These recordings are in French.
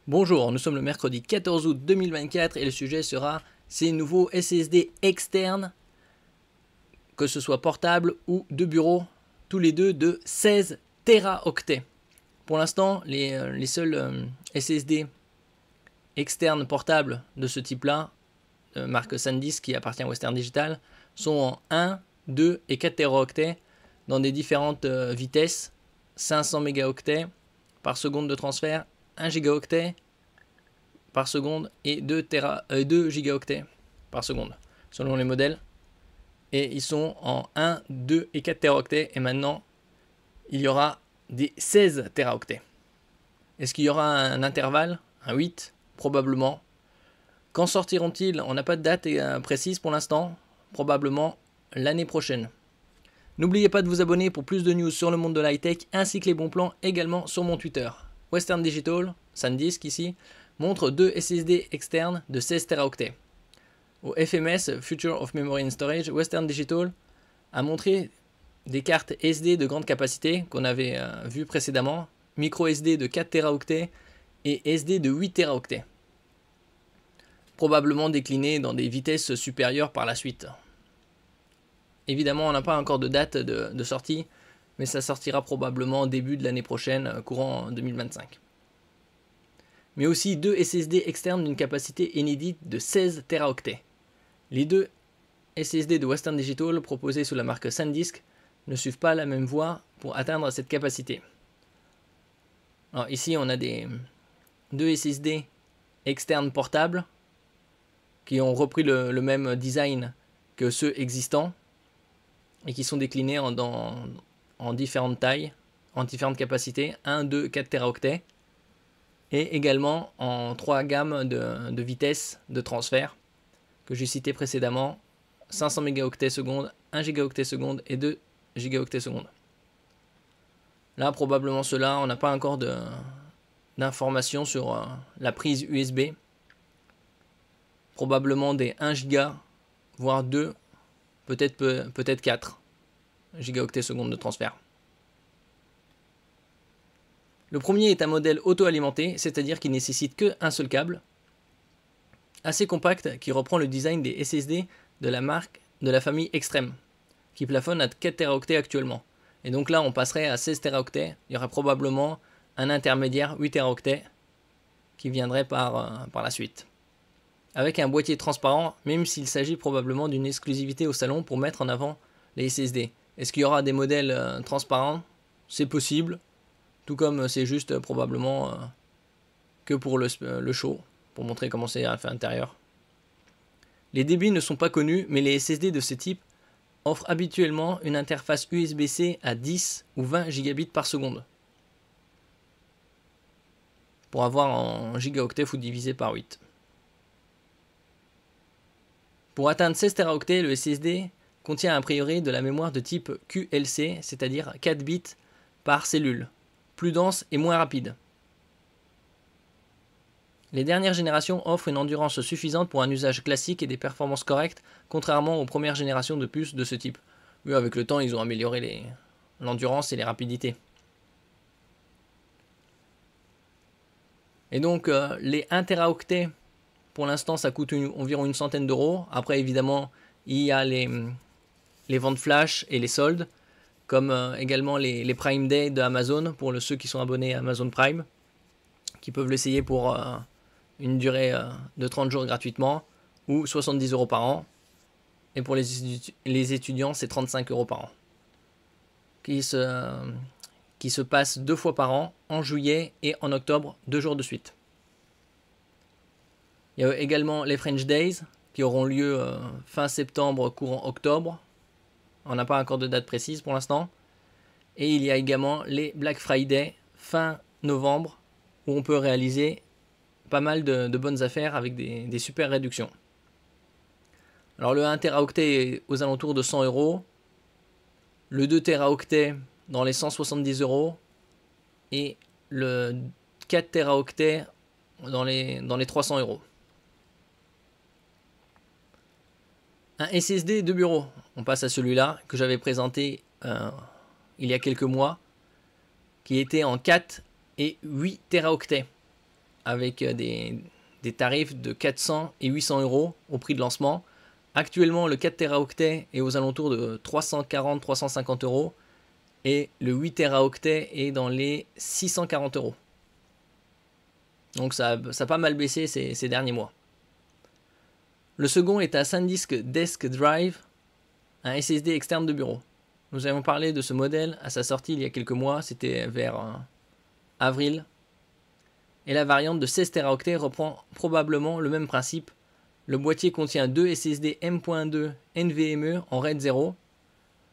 Bonjour, nous sommes le mercredi 14 août 2024 et le sujet sera ces nouveaux SSD externes, que ce soit portable ou de bureau, tous les deux de 16 Teraoctets. Pour l'instant, les seuls SSD externes portables de ce type-là, marque SanDisk qui appartient à Western Digital, sont en 1, 2 et 4 Teraoctets dans des différentes vitesses, 500 mégaoctets par seconde de transfert, 1 gigaoctet par seconde et 2 gigaoctets par seconde, selon les modèles. Et ils sont en 1, 2 et 4 teraoctets. Et maintenant, il y aura des 16 teraoctets. Est-ce qu'il y aura un intervalle, un 8? Probablement. Quand sortiront-ils? On n'a pas de date précise pour l'instant. Probablement l'année prochaine. N'oubliez pas de vous abonner pour plus de news sur le monde de l'high-tech, ainsi que les bons plans également sur mon Twitter. Western Digital, SanDisk ici, montre deux SSD externes de 16 teraoctets. Au FMS, Future of Memory and Storage, Western Digital a montré des cartes SD de grande capacité qu'on avait vu précédemment, micro SD de 4 teraoctets et SD de 8 teraoctets. Probablement déclinés dans des vitesses supérieures par la suite. Évidemment, on n'a pas encore de date de sortie, mais ça sortira probablement début de l'année prochaine, courant 2025. Mais aussi deux SSD externes d'une capacité inédite de 16 teraoctets. Les deux SSD de Western Digital proposés sous la marque SanDisk ne suivent pas la même voie pour atteindre cette capacité. Alors ici, on a deux SSD externes portables qui ont repris le même design que ceux existants et qui sont déclinés en différentes tailles, en différentes capacités, 1, 2, 4 teraoctets, et également en 3 gammes de vitesse de transfert que j'ai cité précédemment, 500 mégaoctets seconde, 1 gigaoctet seconde et 2 gigaoctets seconde. Là, probablement cela, on n'a pas encore d'informations sur la prise USB. Probablement des 1 giga, voire 2, peut-être 4 gigaoctets seconde de transfert. Le premier est un modèle auto-alimenté, c'est-à-dire qu'il nécessite qu'un seul câble, assez compact, qui reprend le design des SSD de la famille Extreme, qui plafonne à 4 teraoctets actuellement. Et donc là, on passerait à 16 teraoctets. Il y aura probablement un intermédiaire 8 teraoctets qui viendrait par la suite. Avec un boîtier transparent, même s'il s'agit probablement d'une exclusivité au salon pour mettre en avant les SSD. Est-ce qu'il y aura des modèles transparents? C'est possible. Tout comme c'est juste probablement que pour le show, pour montrer comment c'est à l'intérieur. Les débits ne sont pas connus, mais les SSD de ce type offrent habituellement une interface USB-C à 10 ou 20 gigabits par seconde. Pour avoir en gigaoctets, il faut diviser par 8. Pour atteindre 16 teraoctets, le SSD contient a priori de la mémoire de type QLC, c'est-à-dire 4 bits par cellule, plus dense et moins rapide. Les dernières générations offrent une endurance suffisante pour un usage classique et des performances correctes, contrairement aux premières générations de puces de ce type. Oui, avec le temps, ils ont amélioré l'endurance et les rapidités. Et donc, les 1 teraoctet, pour l'instant, ça coûte environ une centaine d'euros. Après, évidemment, il y a les ventes flash et les soldes, comme également les Prime Day de Amazon, pour ceux qui sont abonnés à Amazon Prime, qui peuvent l'essayer pour une durée de 30 jours gratuitement, ou 70 euros par an. Et pour les étudiants, c'est 35 euros par an, qui se passent 2 fois par an, en juillet et en octobre, 2 jours de suite. Il y a également les French Days, qui auront lieu fin septembre, courant octobre. On n'a pas encore de date précise pour l'instant. Et il y a également les Black Friday, fin novembre, où on peut réaliser pas mal de bonnes affaires avec des super réductions. Alors le 1 teraoctet est aux alentours de 100 euros. Le 2 teraoctets dans les 170 euros. Et le 4 teraoctets dans les 300 euros. Un SSD de bureau, on passe à celui-là que j'avais présenté il y a quelques mois, qui était en 4 et 8 teraoctets. avec des tarifs de 400 et 800 euros au prix de lancement. Actuellement, le 4 Teraoctets est aux alentours de 340-350 euros et le 8 Teraoctets est dans les 640 euros. Donc ça a pas mal baissé ces derniers mois. Le second est un SanDisk Desk Drive, un SSD externe de bureau. Nous avons parlé de ce modèle à sa sortie il y a quelques mois, c'était vers avril. Et la variante de 16 Teraoctets reprend probablement le même principe. Le boîtier contient deux SSD M.2 NVMe en RAID 0.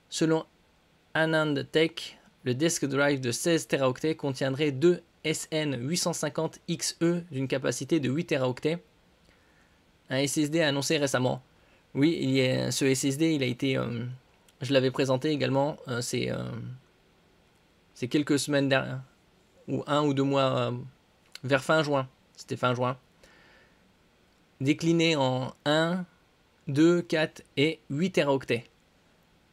Selon Anand Tech, le Desk Drive de 16 Teraoctets contiendrait deux SN850XE d'une capacité de 8 Teraoctets. Un SSD annoncé récemment. Oui, ce SSD, il a été... je l'avais présenté également, c'est quelques semaines derrière, ou 1 ou 2 mois, vers fin juin. C'était fin juin. Décliné en 1, 2, 4 et 8 Teraoctets.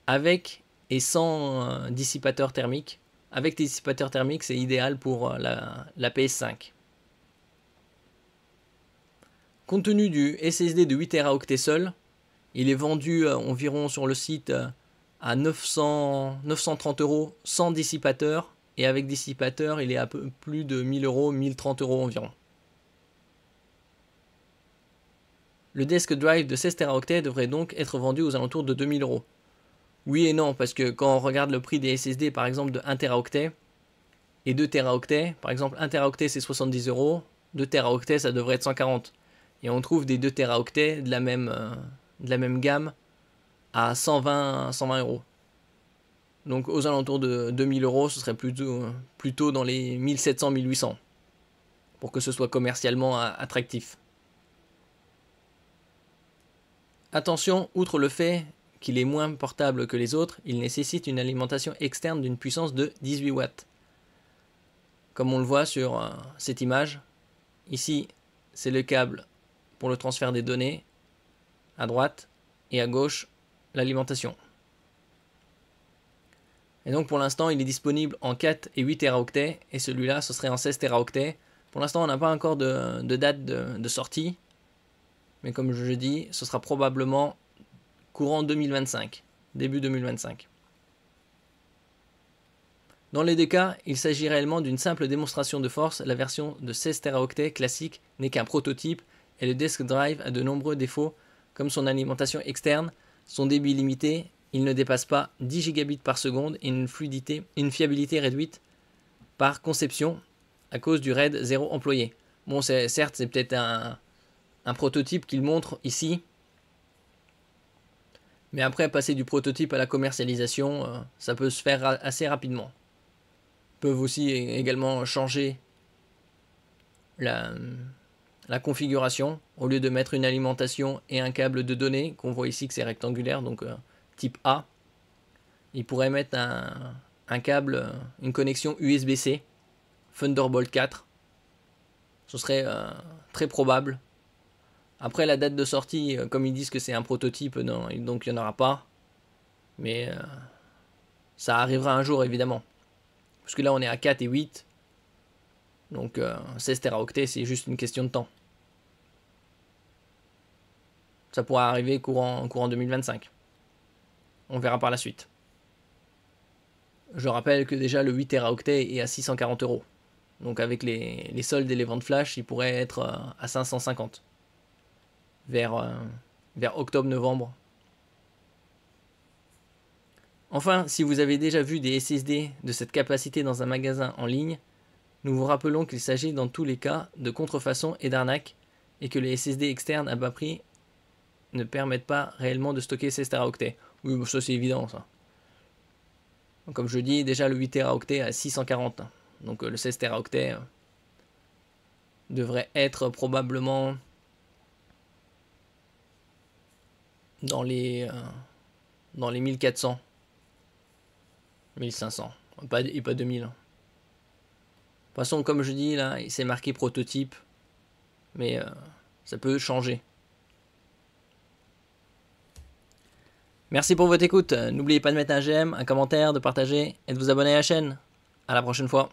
Avec et sans dissipateur thermique. Avec des dissipateurs thermiques, c'est idéal pour la PS5. Compte tenu du SSD de 8 Teraoctets seul, il est vendu environ sur le site à 930 euros sans dissipateur. Et avec dissipateur, il est à peu plus de 1000 euros, 1030 euros environ. Le Desk Drive de 16 Teraoctets devrait donc être vendu aux alentours de 2000 euros. Oui et non, parce que quand on regarde le prix des SSD, par exemple de 1 Teraoctet et 2 Teraoctets, par exemple 1 Teraoctet c'est 70 euros, 2 Teraoctets ça devrait être 140. Et on trouve des 2 Teraoctets de la même gamme à 120 euros. Donc aux alentours de 2000 euros, ce serait plutôt dans les 1700-1800 pour que ce soit commercialement attractif. Attention, outre le fait qu'il est moins portable que les autres, il nécessite une alimentation externe d'une puissance de 18 watts. Comme on le voit sur cette image, ici c'est le câble pour le transfert des données, à droite, et à gauche l'alimentation. Et donc pour l'instant il est disponible en 4 et 8 Teraoctets, et celui-là ce serait en 16 Teraoctets. Pour l'instant on n'a pas encore de date de sortie, mais comme je dis, ce sera probablement courant 2025, début 2025. Dans les deux cas, il s'agit réellement d'une simple démonstration de force. La version de 16 Teraoctets classique n'est qu'un prototype et le Desk Drive a de nombreux défauts comme son alimentation externe, son débit limité, il ne dépasse pas 10 gigabits par seconde et une fiabilité réduite par conception à cause du RAID 0 employé. Bon, certes, c'est peut-être un prototype qu'il montre ici, mais après, passer du prototype à la commercialisation, ça peut se faire assez rapidement. Ils peuvent aussi également changer la configuration. Au lieu de mettre une alimentation et un câble de données, qu'on voit ici que c'est rectangulaire, donc type A, ils pourraient mettre un câble, une connexion USB-C, Thunderbolt 4. Ce serait très probable. Après la date de sortie, comme ils disent que c'est un prototype, non, donc il n'y en aura pas. Mais ça arrivera un jour évidemment. Parce que là on est à 4 et 8. Donc 16 Teraoctets c'est juste une question de temps. Ça pourra arriver courant 2025. On verra par la suite. Je rappelle que déjà le 8 Teraoctets est à 640 euros. Donc avec les soldes et les ventes flash, il pourrait être à 550. Vers octobre-novembre. Enfin, si vous avez déjà vu des SSD de cette capacité dans un magasin en ligne, nous vous rappelons qu'il s'agit dans tous les cas de contrefaçon et d'arnaque et que les SSD externes à bas prix ne permettent pas réellement de stocker 16 Teraoctets. Oui, bon, ça c'est évident ça. Donc, comme je dis, déjà le 8 Teraoctets à 640. Donc le 16 Teraoctets devrait être probablement dans les 1400, 1500, et pas 2000. De toute façon, comme je dis, là, c'est marqué prototype, mais ça peut changer. Merci pour votre écoute. N'oubliez pas de mettre un j'aime, un commentaire, de partager et de vous abonner à la chaîne. À la prochaine fois.